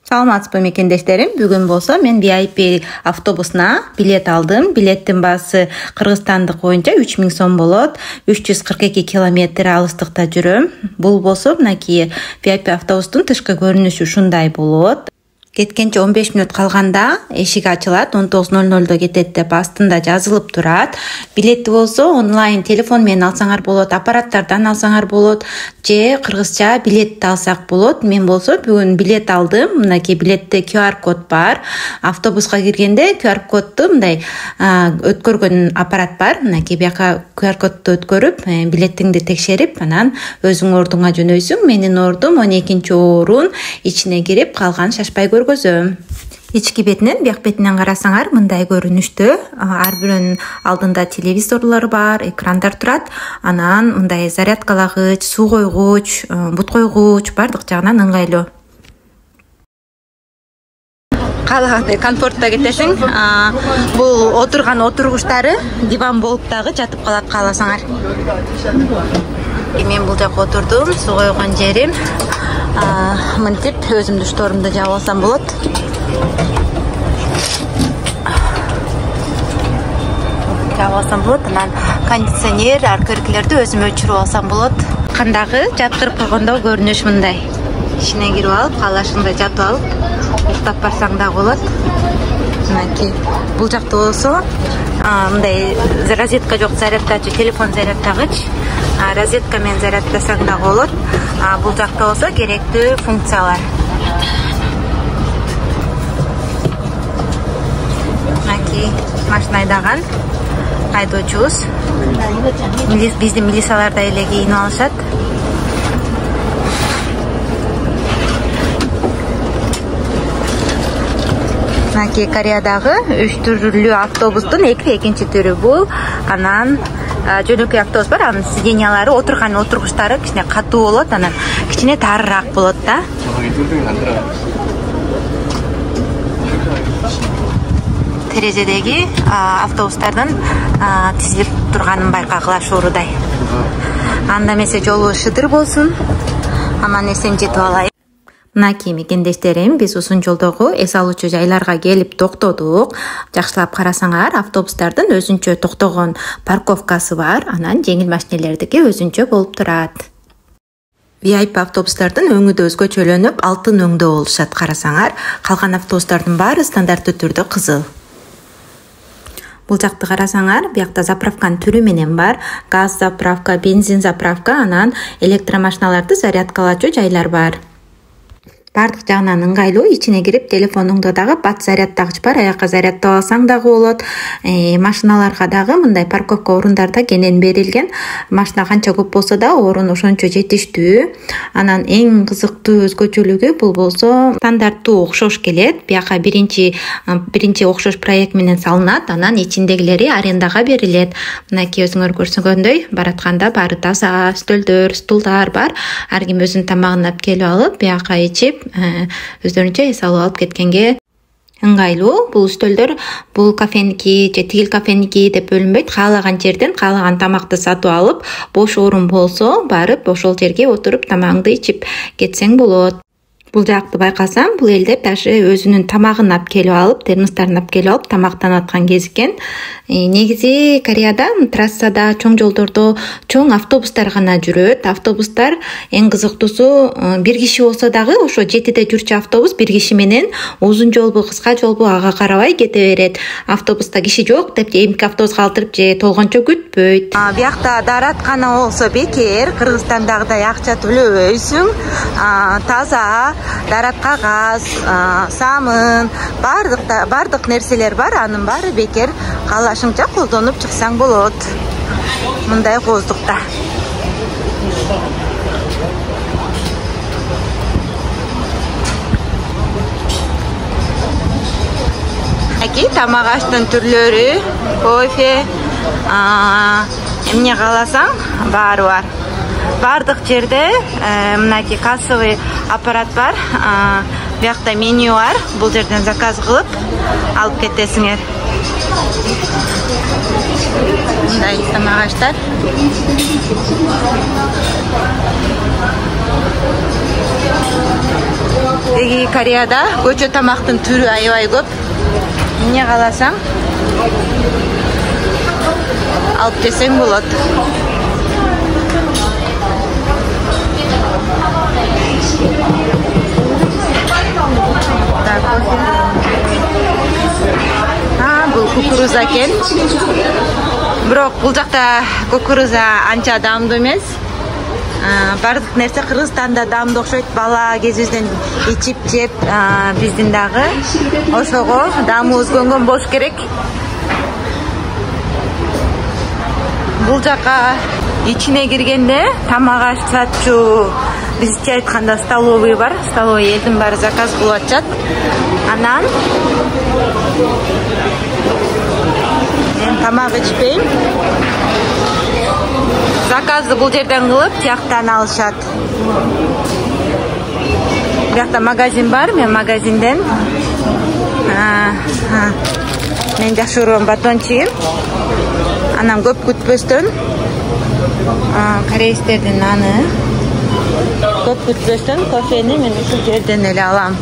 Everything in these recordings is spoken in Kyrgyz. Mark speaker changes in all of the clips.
Speaker 1: Саламатсызбы мекендештерим. Бүгүн болсо мен VIP автобусуна билет алдым. Билеттин баасы кыргызстандык боюнча 3000 сом болот. 342 километр алыстыкта жүрөм. Бул болсо мынакей VIP автобустун тышкы көрүнүшү ушундай болот. Кеткенче 15 мүнөт калганда эшик ачылат, 19:00 кетет деп астында жазылып турат. Билетти болсо онлайн телефон менен алсаңар болот, аппараттардан алсаңар болот, же кыргызча билетти алсак болот. Мен болсо бүгүн билет алдым. Мынакей билетте QR код бар. Автобуска киргенде QR кодду мындай өткөргөн аппарат бар. Мынакей бияка QR кодду өткөрүп, билетиңди текшерип, анан өзүң ордуңа жөнөйсүң. Менин ордум 12-орун. Ичине кирип, калган шашпай көргөзөм. Ички бетинен, бияк бетинен карасаңар мындай көрүнүштө. Ар бирөөнүн алдында телевизорлор бар, экрандар турат. Анан мындай зарядкалагыч, суу койгуч, бут койгуч бардык жагынан ыңгайлуу. Каалагандай комфортто кетесиң. Бул отурган отургучтары диван болуп дагы жатып калат кааласаңар. Мен бул жакка отурдум, суу койгон жерим. Мынтип өзүмдүн шторумду жаап алсам болот. Анан кондиционер, арка эркелерди өзүм өчүрүп алсам болот. Кандагы жаткырып койгондо көрүнүш мындай. Ичине кирип алып, каалашыңда жатып алып, уктап барсаң да болот. Мынакей. Бул жакта болсо мындай розетка жок, зарядтачы, телефон зарядтагыч. Розетка менен зарядтасаң да болот. Бул жакта болсо керектүү функциялар. Мынакей машина айдаган айдоочубуз. Биздин милициялар да эле кийинип алышат. Мынакей Кореядагы 3 түрлүү автобустун экинчи түрү бул. Анан жөнөкөй автобус бар, анын сиденьялары, отурган отургучтары кичине катуу болот, анан кичине тарыраак болот да. Терезедеги автобустардын тизилип турганын байкагыла шуурудай. Анда эмесе жолу шыдыр болсун. Аман эсен жетип алайын. Мынакей мекендештерим, биз ушун жолдогу эс алуучу жайларга келип токтодук. Жакшылап карасаңар, автобустардын өзүнчө токтогон парковкасы бар, анан жеңил машинелердики өзүнчө болуп турат. VIP автобустардын өңү да өзгөчөлөнүп, алтын өңдө болушат карасаңар. Калган автобустардын баары стандарттуу түрдө кызыл. Бул жакты карасаңар, биякта заправканын түрү менен бар. Газ заправка, бензин заправка, анан электромашиналарды зарядкалачу жайлар бар. Бардык жагынан ыңгайлуу, ичине кирип телефонуңду дагы бат зарядтагыч бар, аякка зарядтап алсаң дагы болот. Машиналарга дагы мындай парковка орундарда кенен берилген. Машина канча көп болсо да орун ошончо жетиштүү. Анан эң кызыктуу өзгөчөлүгү бул болсо стандарттуу окшош келет. Бияка биринчи окшош проект менен салынат, анан ичиндегилери арендага берилет. Мынакей өзүңөр көрсөнгөндөй, баратканда баары таза, стөлдөр, стулдар бар. Ар ким өзүнүн тамагын алып келип алып, бияка ичип өздөрүнчө эс алып алып кеткенге ыңгайлуу. Бул стөлдөр бул кафеники же тигил кафеники деп бөлүнбөйт. Каалаган жерден каалаган тамакты сатып алып, бош орун болсо барып ошол жерге отуруп тамагыңды ичип кетсең болот. Бул жакты байкасам, бул элдер даже өзүнүн тамагын алып келип алып, термостарын алып келип алып тамактанып аткан кез экен. Негизи Кореяда трассада, чоң жолдордо чоң автобустар гана жүрөт. Автобустар эң кызыктуусу бир киши болсо дагы ошо жетиде жүрчү автобус бир киши менен узун жолбу, кыска жолбу ага карабай кете берет. Автобуста киши жок деп эмки автобуска калтырып же толгончо күтпөйт. Биякта даараткана болсо бекер, Кыргызстандагыдай акча төлөбөйсүң. Таза даратка газ, самын, бардык нерселер бар, анын баары бекер. Каалашыңча колдонуп чыксаң болот. Мындай кооздукта. Аки тамак аштын түрлөрү, кофе, эмне кааласаң баары бар. Бардык жерде мынакей кассовый аппарат бар. Биякта меню бар. Бул жерден заказ кылып алып кетесиңер. Мындай тамак аштар. Эги Кореяда көчө тамактын түрү аябай көп. Эмне кааласаң алып келсең болот. Бул кукуруза экен. Бирок бул жакта кукуруза анча даамдуу эмес. Бардык нерсе Кыргызстанда даамдуу окшойт. Бала кезибизден ичип жеп, биздин дагы ошого даамыбыз көнгөн болуш керек. Бул жака ичине киргенде тамак аш сатчу, бизче айтканда столовый бар. Столовый элдин баары заказ кылып атышат. Анан мен тамак ичпейм. Заказды бул жерден кылып, тияктан алышат. Биякта магазин бар, мен магазинден мен жакшы көргөн батончу жейм. Анан көп күтпөстөн корейстердин наны көп күтпөстөн кофени мен ушул жерден эле алам.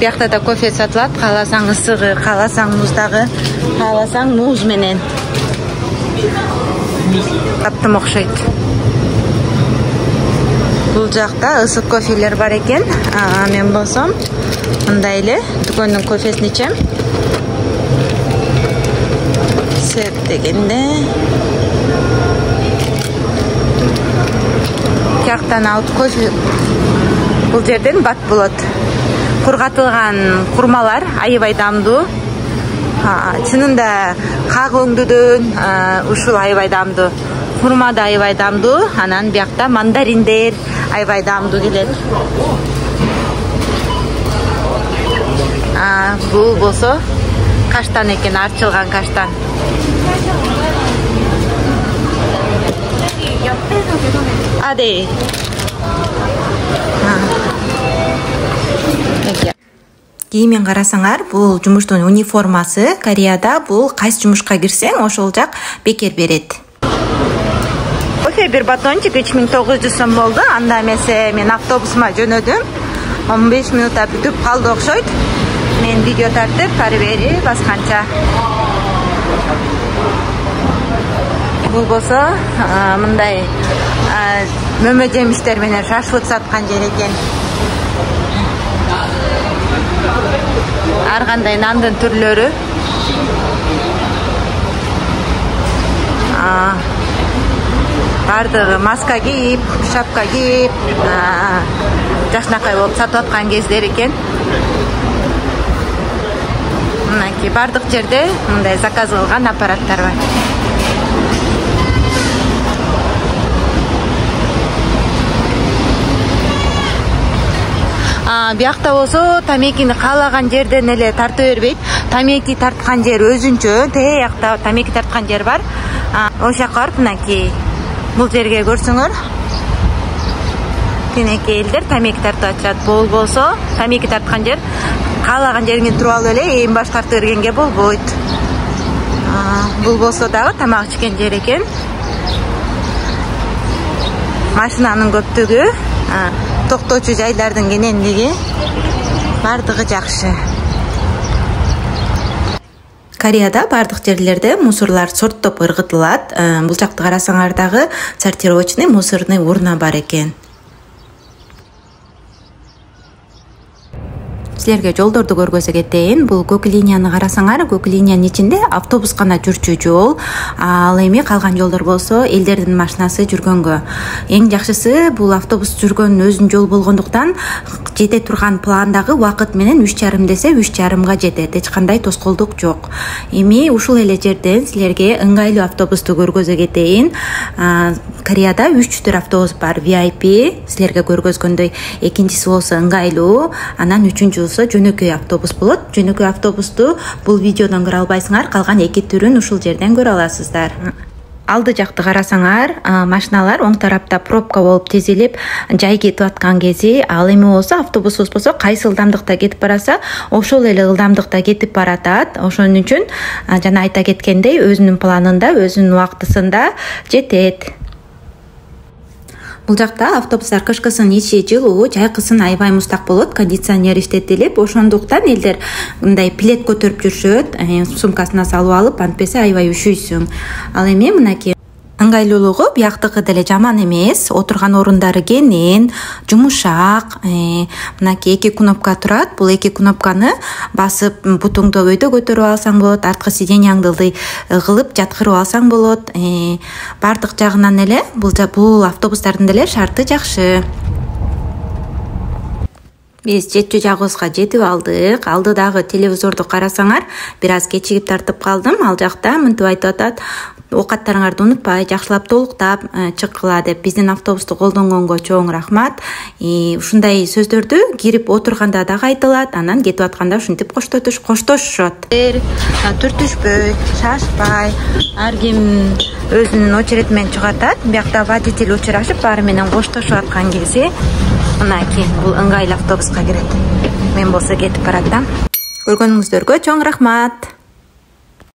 Speaker 1: Биякта да кофе сатылат, кааласаң ысыгы, кааласаң муздагы, кааласаң муз менен. Таптым окшойт. Бул жакта ысык кофелер бар экен. Мен болсом мындай эле дүкөндүн кофесин ичем. Сеп дегенде тияктан алып кофе бул жерден бат болот. Кургатылган курмалар аябай даамдуу. Чынында как өңдүүдөн ушул аябай даамдуу. Курма да аябай даамдуу. Анан биякта мандариндер аябай даамдуу келет. Бул болсо каштан экен, арчылган каштан. Аде. Кийимен карасаңар, бул жумуштун униформасы. Кореяда бул кайсы жумушка кирсең, ошол жак бекер берет. Кофе бир батончик 3900 сом болду. Анда эмесе мен автобусума жөнөдүм. 15 минутта бүтүп калды окшойт. Мен видео тартып, ары бери басканча. Бул болсо мындай мөмө жемиштер менен шашлык саткан жер экен. Ар кандай нандын түрлөрү. Бардыгы маска кийип, шапка кийип, жакшынакай болуп сатып аткан кездер экен. Мынакей бардык жерде мындай заказ кылган аппараттар бар. Биякта болсо тамекини каалаган жерден эле тарта бербейт. Тамеки тарткан жер өзүнчө, тиякта тамеки тарткан жер бар. Ошол жака барып мынакей бул жерге көрсөңөр, тинекей элдер тамеки тартып атышат. Бул болсо тамеки тарткан жер, каалаган жериңе туруп алып эле эң баш тартып бергенге болбойт. Бул болсо дагы тамак ичкен жер экен. Машинанын көптүгү, токтоочу жайлардын кенендиги, бардыгы жакшы. Кореяда бардык жерлерде мусорлар сорттоп ыргытылат. Бул жакты карасаңар дагы сортировочный мусорный урна бар экен. Силерге жолдорду көргөзө кетейин. Бул көк линияны карасаңар, көк линиянын ичинде автобус гана жүрчү жол. Ал эми калган жолдор болсо элдердин машинасы жүргөнгө. Эң жакшысы бул автобус жүргөн өзүнүн жол болгондуктан жете турган пландагы убакыт менен 3,5 десе 3,5га жетет. Эч кандай тоскоолдук жок. Эми ушул эле жерден силерге ыңгайлуу автобусту көргөзө кетейин. Кореяда 3 түр автобус бар. VIP силерге көргөзгөндөй, экинчиси болсо ыңгайлуу, анан үчүнчүсү жөнөкөй автобус болот. Жөнөкөй автобусту бул видеодон көрө албайсыңар, калган 2 түрүн ушул жерден көрө аласыздар. Алды жакты карасаңар, машиналар оң тарапта пробка болуп тизилип жай кетип аткан кези, ал эми болсо автобусубуз болсо кайсы ылдамдыкта кетип бараса, ошол эле ылдамдыкта кетип баратат. Ошон үчүн жана айта кеткендей, өзүнүн планында, өзүнүн убактысында жетет. Бул жакта автобустар кышкысын ичи жылуу, жайкысын аябай муздак болот, кондиционер иштетилип, ошондуктан элдер мындай плед көтөрүп жүрүшөт, сумкасына салып алып, антпесе аябай ушуйсуң. Ал эми мынакей ыңгайлуулугу бияктыкы деле жаман эмес, отурган орундары кенен, жумушак, мынакей 2 кнопка турат. Бул 2 кнопканы басып бутуңду өйдө көтөрүп алсаң болот, арткы сиденьяңды кылып жаткырып алсаң болот. Бардык жагынан эле бул автобустардын деле шарты жакшы. Биз жетчү жагыбызга жетип алдык. Алдыдагы телевизорду карасаңар, бир аз кечигип тартып калдым. Ал жакта мынтип айтып атат: оокаттарыңарды унутпай, жакшылап толуктап чыккыла деп. Биздин автобусту колдонгонго чоң рахмат. Ушундай сөздөрдү кирип отурганда да айтылат, анан кетип атканда ушинтип коштошушот. Түртүшпөй, шашпай, ар ким өзүнүн очереди менен чыгып атат. Биякта водитель учурашып, баары менен коштошуп аткан кези мынакей бул ыңгайлуу автобуска кирет. Мен болсо кетип баратам. Көргөнүңүздөргө чоң рахмат.